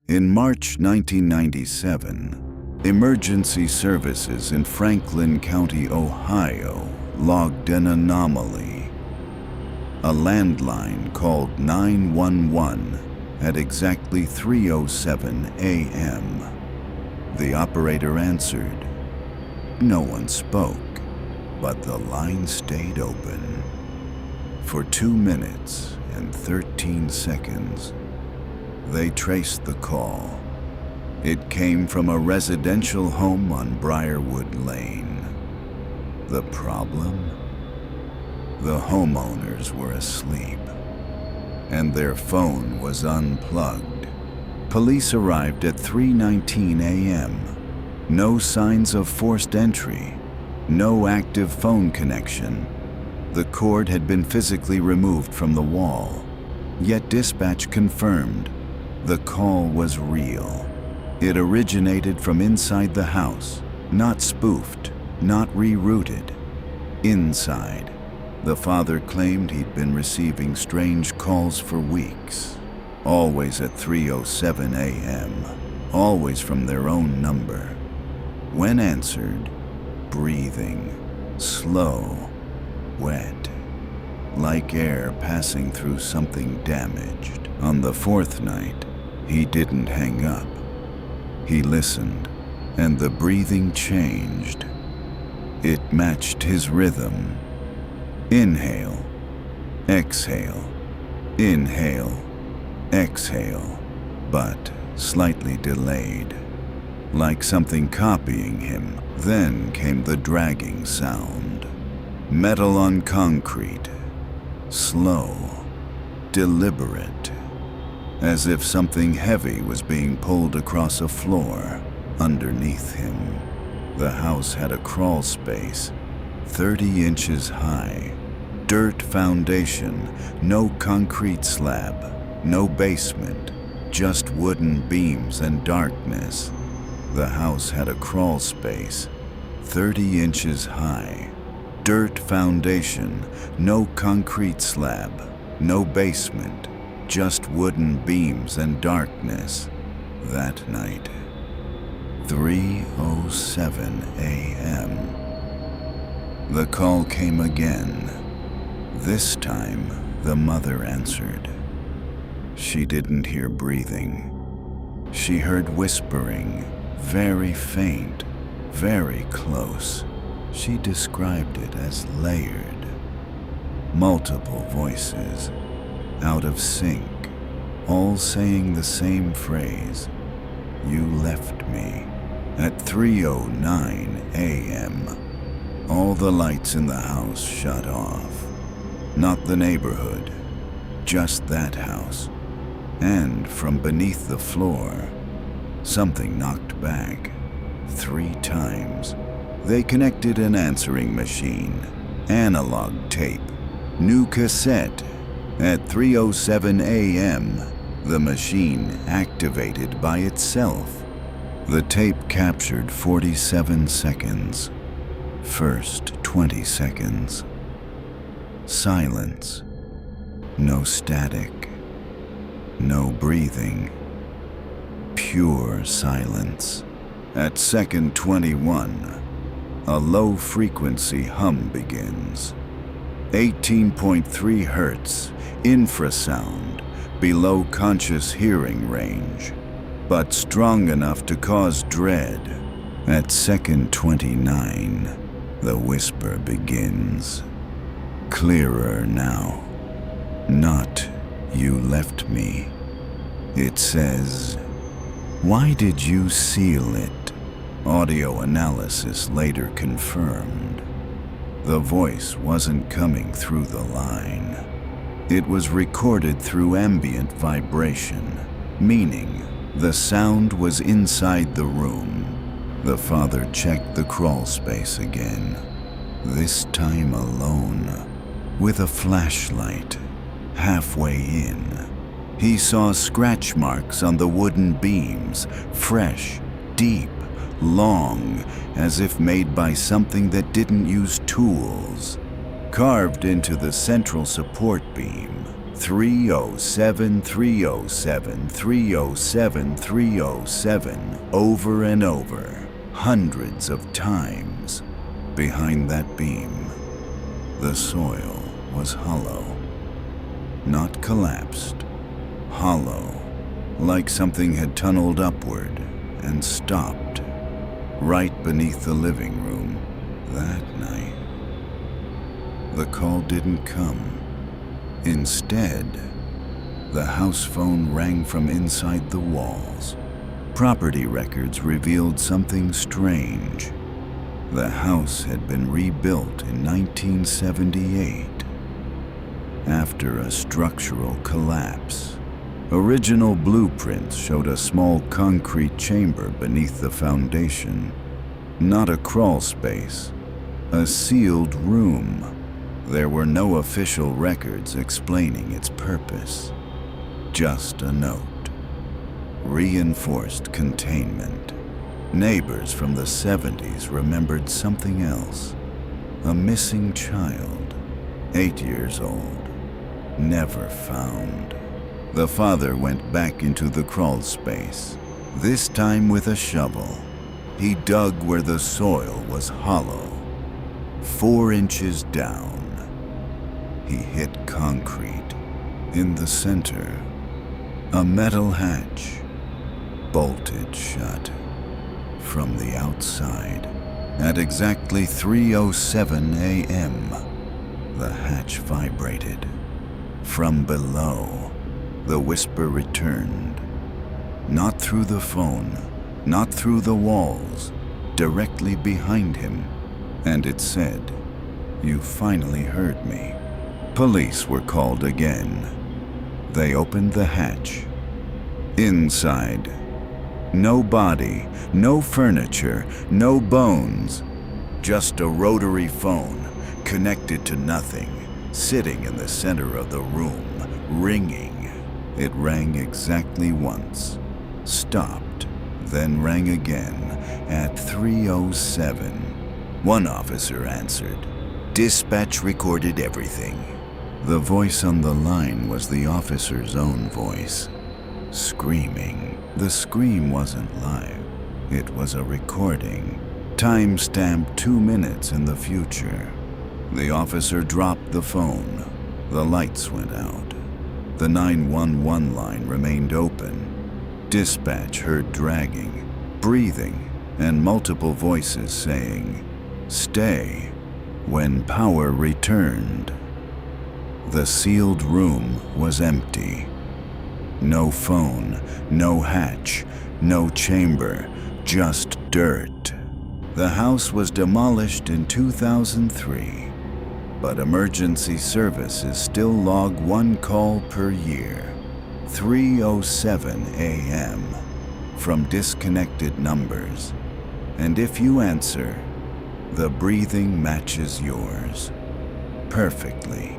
In March 1997, emergency services in Franklin County, Ohio, logged an anomaly. A landline called 911 at exactly 3:07 a.m. The operator answered. No one spoke, but the line stayed open. For 2 minutes and 13 seconds, they traced the call. It came from a residential home on Briarwood Lane. The problem? The homeowners were asleep, and their phone was unplugged. Police arrived at 3:19 a.m. No signs of forced entry, no active phone connection. The cord had been physically removed from the wall, yet dispatch confirmed the call was real. It originated from inside the house, not spoofed, not rerouted. Inside, the father claimed he'd been receiving strange calls for weeks, always at 3:07 a.m., always from their own number. When answered, breathing, slow, wet, like air passing through something damaged. On the fourth night, he didn't hang up. He listened, and the breathing changed. It matched his rhythm. Inhale, exhale, inhale, exhale, but slightly delayed, like something copying him. Then came the dragging sound. Metal on concrete, slow, deliberate, as if something heavy was being pulled across a floor underneath him. The house had a crawl space, 30 inches high, dirt foundation, no concrete slab, no basement, just wooden beams and darkness. The house had a crawl space, 30 inches high, dirt foundation, no concrete slab, no basement, just wooden beams and darkness. That night, 3:07 a.m. The call came again. This time, the mother answered. She didn't hear breathing. She heard whispering, very faint, very close. She described it as layered. Multiple voices, out of sync, all saying the same phrase. You left me. At 3:09 a.m., all the lights in the house shut off. Not the neighborhood, just that house. And from beneath the floor, something knocked back 3 times. They connected an answering machine, analog tape, new cassette. At 3:07 a.m., the machine activated by itself. The tape captured 47 seconds. First 20 seconds. Silence. No static. No breathing. Pure silence. At second 21, a low-frequency hum begins. 18.3 hertz, infrasound, below conscious hearing range, but strong enough to cause dread. At second 29, the whisper begins. Clearer now. Not, you left me. It says, why did you seal it? Audio analysis later confirmed. The voice wasn't coming through the line. It was recorded through ambient vibration, meaning the sound was inside the room. The father checked the crawl space again, this time alone, with a flashlight. Halfway in, he saw scratch marks on the wooden beams, fresh, deep, long, as if made by something that didn't use tools. Carved into the central support beam, 307, 307, 307, 307, over and over, hundreds of times. Behind that beam, the soil was hollow. Not collapsed, hollow, like something had tunneled upward and stopped right beneath the living room that night. The call didn't come. Instead, the house phone rang from inside the walls. Property records revealed something strange. The house had been rebuilt in 1978 after a structural collapse. Original blueprints showed a small concrete chamber beneath the foundation. Not a crawl space, a sealed room. There were no official records explaining its purpose. Just a note. Reinforced containment. Neighbors from the 70s remembered something else. A missing child, 8 years old, never found. The father went back into the crawl space, this time with a shovel. He dug where the soil was hollow. 4 inches down, he hit concrete. In the center, a metal hatch, bolted shut from the outside. At exactly 3:07 a.m., the hatch vibrated. From below, the whisper returned. Not through the phone, not through the walls, directly behind him. And it said, "You finally heard me." Police were called again. They opened the hatch. Inside, no body, no furniture, no bones. Just a rotary phone, connected to nothing, sitting in the center of the room, ringing. It rang exactly once, stopped, then rang again at 3:07. One officer answered. Dispatch recorded everything. The voice on the line was the officer's own voice, screaming. The scream wasn't live. It was a recording, time-stamped 2 minutes in the future. The officer dropped the phone. The lights went out. The 911 line remained open. Dispatch heard dragging, breathing, and multiple voices saying, "Stay," when power returned. The sealed room was empty. No phone, no hatch, no chamber, just dirt. The house was demolished in 2003, but emergency services still log 1 call per year, 3:07 a.m., from disconnected numbers. And if you answer, the breathing matches yours perfectly.